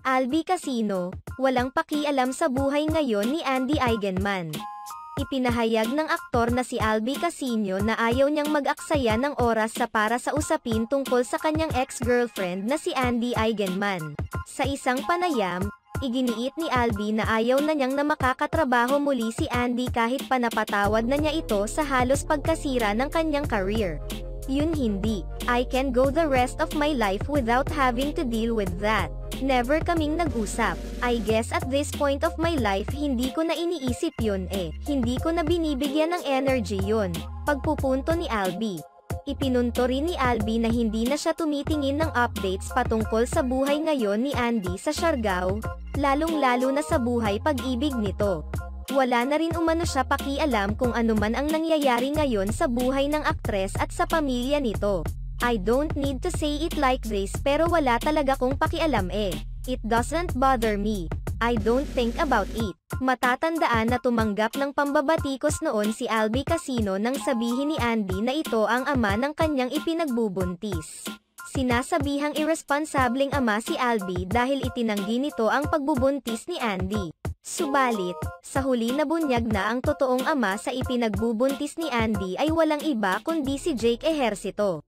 Albi Casino, walang pakialam sa buhay ngayon ni Andy Eigenman. Ipinahayag ng aktor na si Albi Casino na ayaw niyang mag-aksaya ng oras para sa usapin tungkol sa kanyang ex-girlfriend na si Andy Eigenman. Sa isang panayam, iginiit ni Albi na ayaw na niyang na makakatrabaho muli si Andy kahit panapatawad na niya ito sa halos pagkasira ng kanyang career. Yun hindi. I can go the rest of my life without having to deal with that. Never kaming nag-usap. I guess at this point of my life hindi ko na iniisip yun eh. Hindi ko na binibigyan ng energy yun. Pagpupunto ni Albi. Ipinunto rin ni Albi na hindi na siya tumitingin ng updates patungkol sa buhay ngayon ni Andy sa Siargao, lalong-lalo na sa buhay pag-ibig nito. Wala na rin umano siya pakialam kung ano man ang nangyayari ngayon sa buhay ng aktres at sa pamilya nito. I don't need to say it like this pero wala talaga kong pakialam eh. It doesn't bother me. I don't think about it. Matatandaan na tumanggap ng pambabatikos noon si Albi Casino nang sabihin ni Andy na ito ang ama ng kanyang ipinagbubuntis. Sinasabihang irresponsableng ama si Albi dahil itinanggi nito ang pagbubuntis ni Andy. Subalit, sa huli na bunyag na ang totoong ama sa ipinagbubuntis ni Andy ay walang iba kundi si Jake Ejercito.